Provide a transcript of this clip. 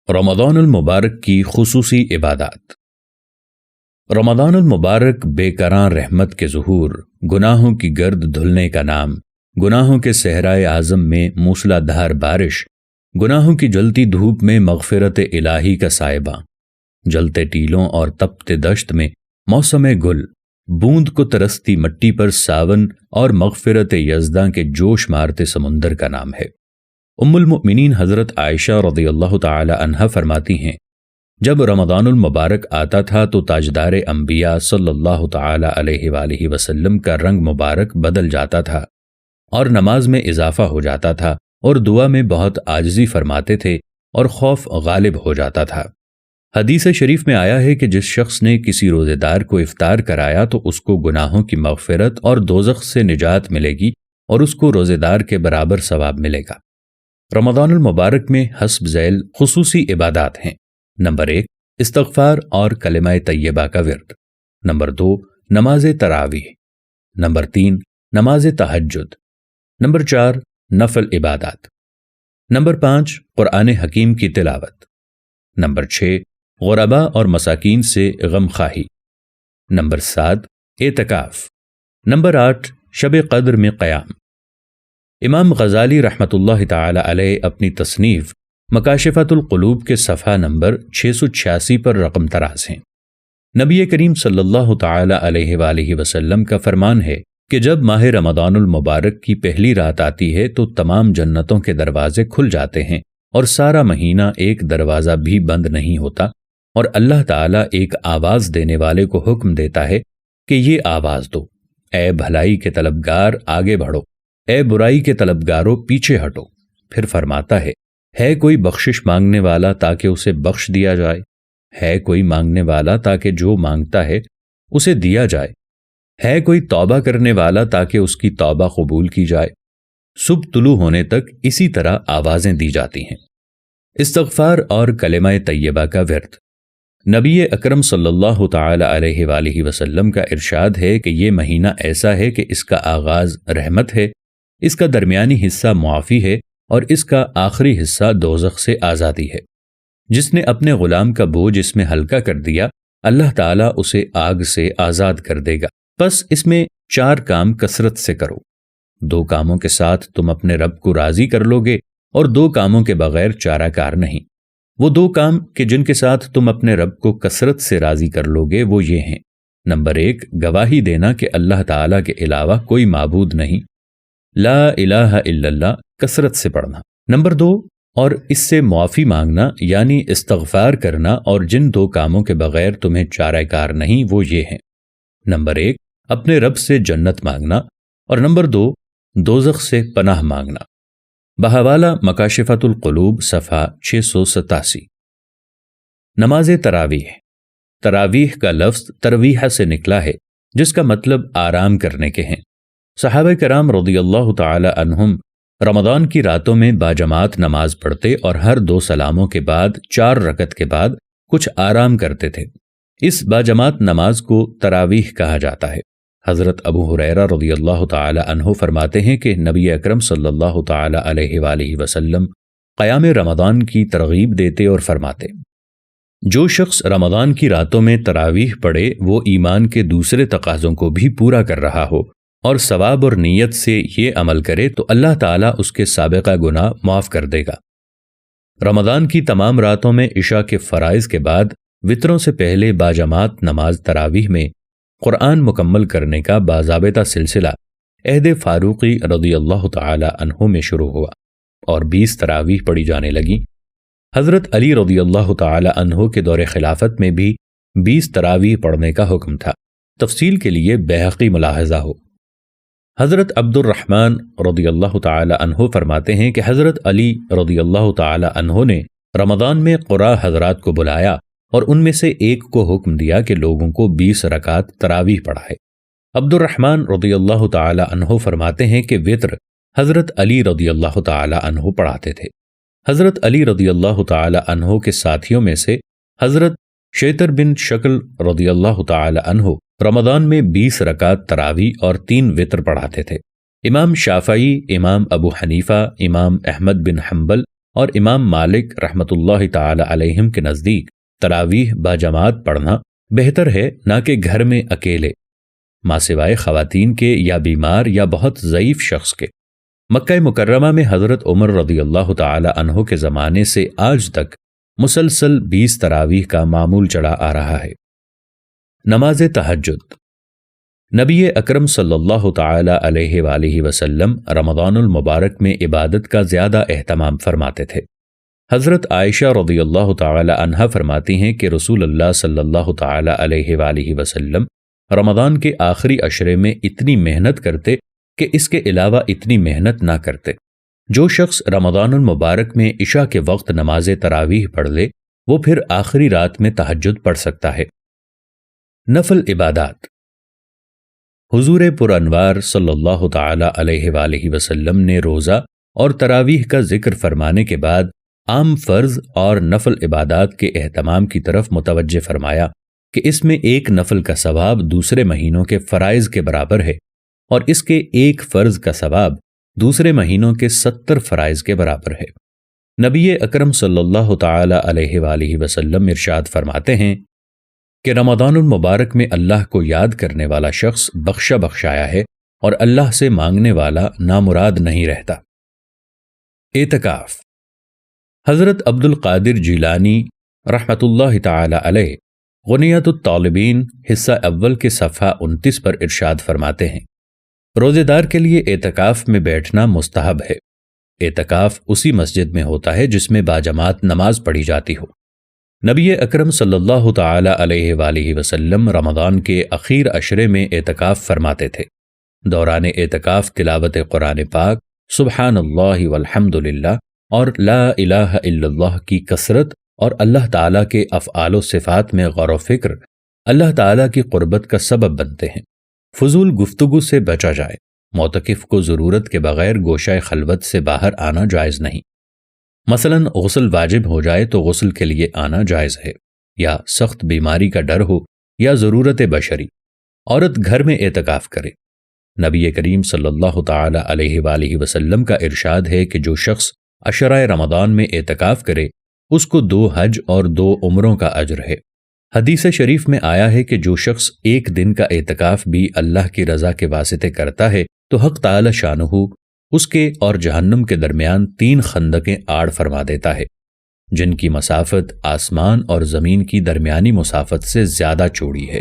رمضان المبارک کی خصوصی عبادات۔ رمضان المبارک بے کران رحمت کے ظہور، گناہوں کی گرد دھلنے کا نام، گناہوں کے صحرائے اعظم میں موسلا دھار بارش، گناہوں کی جلتی دھوپ میں مغفرت الہی کا سائبہ، جلتے ٹیلوں اور تپتے دشت میں موسم گل، بوند کو ترستی مٹی پر ساون اور مغفرت یزداں کے جوش مارتے سمندر کا نام ہے۔ ام المؤمنین حضرت عائشہ رضی اللہ تعالی عنہا فرماتی ہیں، جب رمضان المبارک آتا تھا تو تاجدار انبیاء صلی اللہ تعالی علیہ وآلہ وسلم کا رنگ مبارک بدل جاتا تھا اور نماز میں اضافہ ہو جاتا تھا اور دعا میں بہت عاجزی فرماتے تھے اور خوف غالب ہو جاتا تھا۔ حدیث شریف میں آیا ہے کہ جس شخص نے کسی روزے دار کو افطار کرایا تو اس کو گناہوں کی مغفرت اور دوزخ سے نجات ملے گی اور اس کو روزے دار کے برابر ثواب ملے گا۔ رمضان المبارک میں حسب ذیل خصوصی عبادات ہیں۔ نمبر 1، استغفار اور کلمہ طیبہ کا ورد۔ نمبر 2، نماز تراویح۔ نمبر 3، نماز تہجد۔ نمبر 4، نفل عبادات۔ نمبر 5، قرآن حکیم کی تلاوت۔ نمبر 6، غرباء اور مساکین سے غم خواہی۔ نمبر 7، اعتکاف۔ نمبر 8، شب قدر میں قیام۔ امام غزالی رحمۃ اللہ تعالی علیہ اپنی تصنیف مکاشفۃ القلوب کے صفحہ نمبر 686 پر رقم طراز ہیں۔ نبی کریم صلی اللہ تعالی علیہ وآلہ وسلم کا فرمان ہے کہ جب ماہ رمضان المبارک کی پہلی رات آتی ہے تو تمام جنتوں کے دروازے کھل جاتے ہیں اور سارا مہینہ ایک دروازہ بھی بند نہیں ہوتا، اور اللہ تعالیٰ ایک آواز دینے والے کو حکم دیتا ہے کہ یہ آواز دو، اے بھلائی کے طلبگار آگے بڑھو، اے برائی کے طلبگاروں پیچھے ہٹو۔ پھر فرماتا ہے کوئی بخشش مانگنے والا تاکہ اسے بخش دیا جائے، ہے کوئی مانگنے والا تاکہ جو مانگتا ہے اسے دیا جائے، ہے کوئی توبہ کرنے والا تاکہ اس کی توبہ قبول کی جائے۔ صبح طلوع ہونے تک اسی طرح آوازیں دی جاتی ہیں۔ استغفار اور کلمہ طیبہ کا ورد۔ نبی اکرم صلی اللہ تعالی علیہ وآلہ وسلم کا ارشاد ہے کہ یہ مہینہ ایسا ہے کہ اس کا آغاز رحمت ہے، اس کا درمیانی حصہ معافی ہے اور اس کا آخری حصہ دوزخ سے آزادی ہے۔ جس نے اپنے غلام کا بوجھ اس میں ہلکا کر دیا، اللہ تعالیٰ اسے آگ سے آزاد کر دے گا۔ بس اس میں 4 کام کثرت سے کرو۔ 2 کاموں کے ساتھ تم اپنے رب کو راضی کر لو گے اور 2 کاموں کے بغیر چارہ کار نہیں۔ وہ 2 کام کہ جن کے ساتھ تم اپنے رب کو کثرت سے راضی کر لو گے وہ یہ ہیں۔ نمبر 1، گواہی دینا کہ اللہ تعالیٰ کے علاوہ کوئی معبود نہیں، لا الہ الا اللہ کثرت سے پڑھنا۔ نمبر 2، اور اس سے معافی مانگنا یعنی استغفار کرنا، اور جن 2 کاموں کے بغیر تمہیں چارہ کار نہیں وہ یہ ہیں۔ نمبر 1، اپنے رب سے جنت مانگنا، اور نمبر 2، دوزخ سے پناہ مانگنا۔ بحوالہ مکاشفۃ القلوب صفحہ 687۔ نماز تراویح۔ تراویح کا لفظ ترویح سے نکلا ہے جس کا مطلب آرام کرنے کے ہیں۔ صحابہ کرام رضی اللہ تعالی عنہم رمضان کی راتوں میں باجماعت نماز پڑھتے اور ہر 2 سلاموں کے بعد 4 رکعت کے بعد کچھ آرام کرتے تھے۔ اس باجماعت نماز کو تراویح کہا جاتا ہے۔ حضرت ابو ہریرہ رضی اللہ تعالی عنہ فرماتے ہیں کہ نبی اکرم صلی اللہ تعالی علیہ وآلہ وسلم قیام رمضان کی ترغیب دیتے اور فرماتے، جو شخص رمضان کی راتوں میں تراویح پڑھے وہ ایمان کے دوسرے تقاضوں کو بھی پورا کر رہا ہو اور ثواب اور نیت سے یہ عمل کرے تو اللہ تعالیٰ اس کے سابقہ گناہ معاف کر دے گا۔ رمضان کی تمام راتوں میں عشاء کے فرائض کے بعد وطروں سے پہلے باجماعت نماز تراویح میں قرآن مکمل کرنے کا باضابطہ سلسلہ عہد فاروقی رضی اللہ تعالی عنہ میں شروع ہوا اور 20 تراویح پڑھی جانے لگیں۔ حضرت علی رضی اللہ تعالی عنہ کے دور خلافت میں بھی 20 تراویح پڑھنے کا حکم تھا۔ تفصیل کے لیے بیہقی ملاحظہ ہو۔ حضرت عبد الرحمن رضی اللہ تعالی عنہ فرماتے ہیں کہ حضرت علی رضی اللہ تعالی عنہ نے رمضان میں قراء حضرات کو بلایا اور ان میں سے ایک کو حکم دیا کہ لوگوں کو 20 رکعت تراویح پڑھائے۔ عبد الرحمن رضی اللہ تعالی عنہ فرماتے ہیں کہ وتر حضرت علی رضی اللہ تعالی عنہ پڑھاتے تھے۔ حضرت علی رضی اللہ تعالی عنہ کے ساتھیوں میں سے حضرت شیطر بن شکل رضی اللہ تعالی عنہ رمضان میں 20 رکعت تراویح اور 3 وتر پڑھاتے تھے۔ امام شافعی، امام ابو حنیفہ، امام احمد بن حنبل اور امام مالک رحمۃ اللہ تعالی علیہم کے نزدیک تراویح باجماعت پڑھنا بہتر ہے نہ کہ گھر میں اکیلے، ماں سوائے خواتین کے یا بیمار یا بہت ضعیف شخص کے۔ مکہ مکرمہ میں حضرت عمر رضی اللہ تعالی عنہ کے زمانے سے آج تک مسلسل 20 تراویح کا معمول چلا آ رہا ہے۔ نماز تہجد۔ نبی اکرم صلی اللہ تعالی علیہ وآلہ وسلم رمضان المبارک میں عبادت کا زیادہ اہتمام فرماتے تھے۔ حضرت عائشہ رضی اللہ تعالی عنہا فرماتی ہیں کہ رسول اللہ صلی اللہ تعالی علیہ وآلہ وسلم رمضان کے آخری عشرے میں اتنی محنت کرتے کہ اس کے علاوہ اتنی محنت نہ کرتے۔ جو شخص رمضان المبارک میں عشاء کے وقت نماز تراویح پڑھ لے وہ پھر آخری رات میں تہجد پڑھ سکتا ہے۔ نفل عبادات۔ حضور پرانوار صلی اللہ تعالی علیہ وآلہ وسلم نے روزہ اور تراویح کا ذکر فرمانے کے بعد عام فرض اور نفل عبادات کے اہتمام کی طرف متوجہ فرمایا کہ اس میں ایک نفل کا ثواب دوسرے مہینوں کے فرائض کے برابر ہے اور اس کے ایک فرض کا ثواب دوسرے مہینوں کے 70 فرائض کے برابر ہے۔ نبی اکرم صلی اللہ تعالی علیہ وآلہ وسلم ارشاد فرماتے ہیں کہ رمضان المبارک میں اللہ کو یاد کرنے والا شخص بخشا بخشایا ہے اور اللہ سے مانگنے والا نامراد نہیں رہتا۔ اعتکاف۔ حضرت عبد القادر جیلانی رحمۃ اللہ تعالی علیہ غنیۃ الطالبین حصہ اول کے صفحہ 29 پر ارشاد فرماتے ہیں، روزے دار کے لیے اعتکاف میں بیٹھنا مستحب ہے۔ اعتکاف اسی مسجد میں ہوتا ہے جس میں باجماعت نماز پڑھی جاتی ہو۔ نبی اکرم صلی اللہ تعالی علیہ وآلہ وسلم رمضان کے اخیر عشرے میں اعتکاف فرماتے تھے۔ دوران اعتکاف تلاوت قرآن پاک، سبحان اللہ والحمد للہ اور لا الہ الا اللہ کی کثرت اور اللہ تعالیٰ کے افعال و صفات میں غور و فکر اللہ تعالیٰ کی قربت کا سبب بنتے ہیں۔ فضول گفتگو سے بچا جائے۔ معتکف کو ضرورت کے بغیر گوشہ خلوت سے باہر آنا جائز نہیں۔ مثلاً غسل واجب ہو جائے تو غسل کے لیے آنا جائز ہے، یا سخت بیماری کا ڈر ہو یا ضرورت بشری۔ عورت گھر میں اعتکاف کرے۔ نبی کریم صلی اللہ تعالی علیہ وآلہ وسلم کا ارشاد ہے کہ جو شخص عشرہ رمضان میں اعتکاف کرے اس کو 2 حج اور 2 عمروں کا اجر ہے۔ حدیث شریف میں آیا ہے کہ جو شخص ایک دن کا اعتکاف بھی اللہ کی رضا کے واسطے کرتا ہے تو حق تعالی شانہ اس کے اور جہنم کے درمیان 3 خندقیں آڑ فرما دیتا ہے جن کی مسافت آسمان اور زمین کی درمیانی مسافت سے زیادہ چوڑی ہے۔